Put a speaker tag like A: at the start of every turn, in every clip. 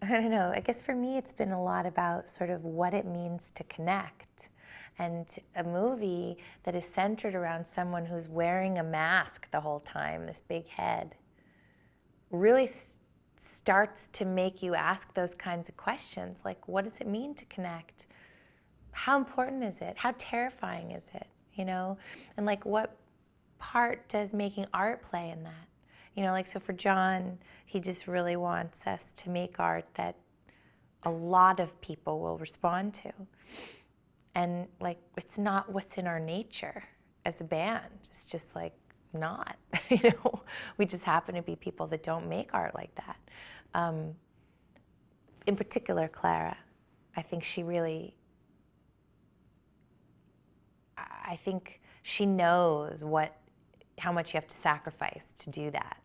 A: I don't know, I guess for me it's been a lot about sort of what it means to connect. And a movie that is centered around someone who's wearing a mask the whole time, this big head, really starts to make you ask those kinds of questions. Like, what does it mean to connect? How important is it? How terrifying is it? You know? And like, what part does making art play in that? You know, like, so for John, he just really wants us to make art that a lot of people will respond to. And like, it's not what's in our nature as a band. It's just like not, you know, we just happen to be people that don't make art like that. In particular, Clara, I think she really, I think she knows how much you have to sacrifice to do that.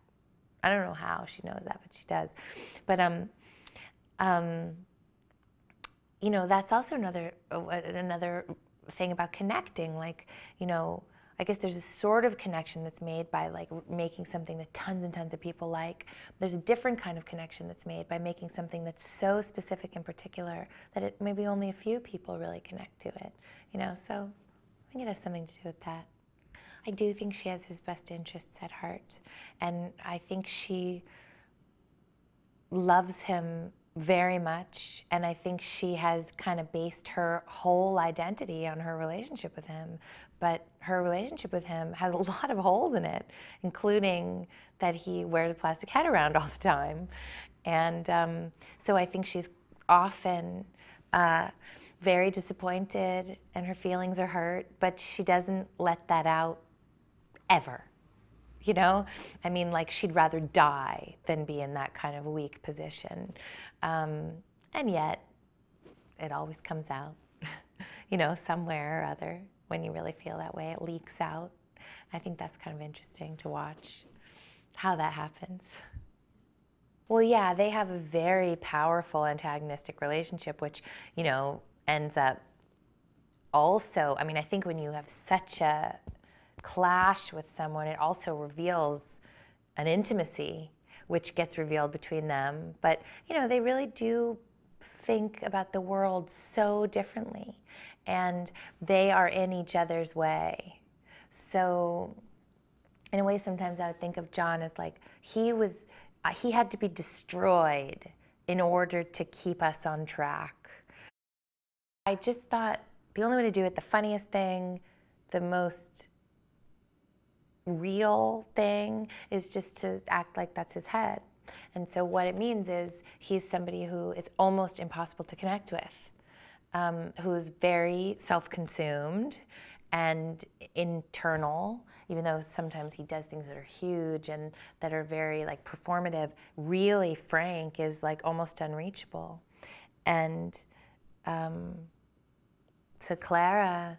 A: I don't know how she knows that, but she does. But you know, that's also another thing about connecting. Like, you know, I guess there's a sort of connection that's made by like making something that tons and tons of people like. There's a different kind of connection that's made by making something that's so specific and particular that it maybe only a few people really connect to it. You know, so I think it has something to do with that. I do think she has his best interests at heart, and I think she loves him very much, and I think she has kind of based her whole identity on her relationship with him, but her relationship with him has a lot of holes in it, including that he wears a plastic head around all the time. And so I think she's often very disappointed and her feelings are hurt, but she doesn't let that out ever, you know? I mean, like, she'd rather die than be in that kind of weak position. And yet, it always comes out, you know, somewhere or other. When you really feel that way, it leaks out. I think that's kind of interesting to watch, how that happens. Well, yeah, they have a very powerful antagonistic relationship, which, you know, ends up also, I mean, I think when you have such a clash with someone, it also reveals an intimacy which gets revealed between them. But, you know, they really do think about the world so differently, and they are in each other's way. So in a way, sometimes I would think of John as like, he had to be destroyed in order to keep us on track. I just thought the only way to do it, the funniest thing, the most real thing, is just to act like that's his head. And so what it means is he's somebody who it's almost impossible to connect with, who's very self-consumed and internal, even though sometimes he does things that are huge and that are very like performative. Really frank is like almost unreachable. And so Clara,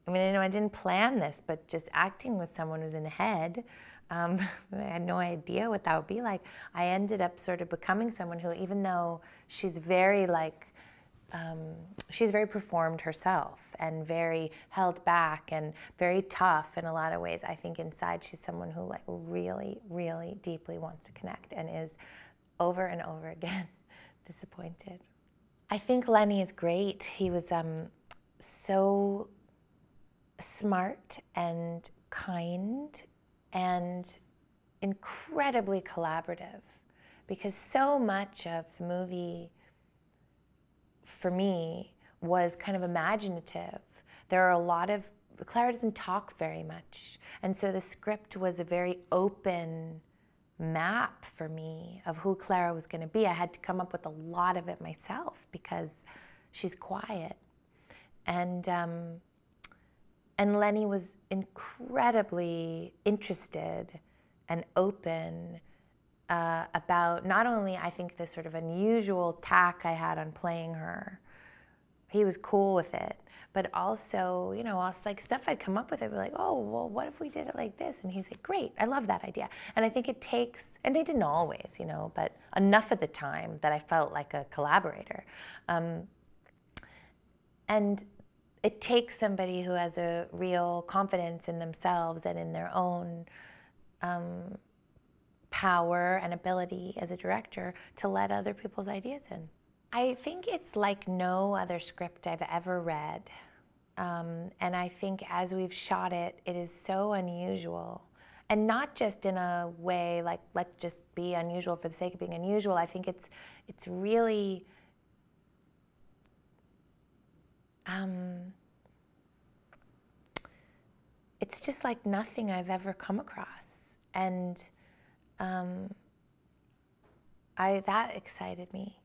A: I mean, I know I didn't plan this, but just acting with someone who's in the head, I had no idea what that would be like. I ended up sort of becoming someone who, even though she's very like, she's very performed herself and very held back and very tough in a lot of ways, I think inside she's someone who like really, really deeply wants to connect and is over and over again disappointed. I think Lenny is great. He was so smart and kind and incredibly collaborative, because so much of the movie for me was kind of imaginative. There are a lot of, Clara doesn't talk very much, and so the script was a very open map for me of who Clara was going to be. I had to come up with a lot of it myself because she's quiet. And Lenny was incredibly interested and open about not only, I think, the sort of unusual tack I had on playing her. He was cool with it, but also, you know, also like stuff I'd come up with, I'd be like, oh, well, what if we did it like this? And he'd say, great, I love that idea. And I think it takes, and they didn't always, you know, but enough of the time that I felt like a collaborator. And it takes somebody who has a real confidence in themselves and in their own power and ability as a director to let other people's ideas in. I think it's like no other script I've ever read. And I think as we've shot it, it is so unusual. And not just in a way like, let's just be unusual for the sake of being unusual. I think it's really, it's just like nothing I've ever come across. And that excited me.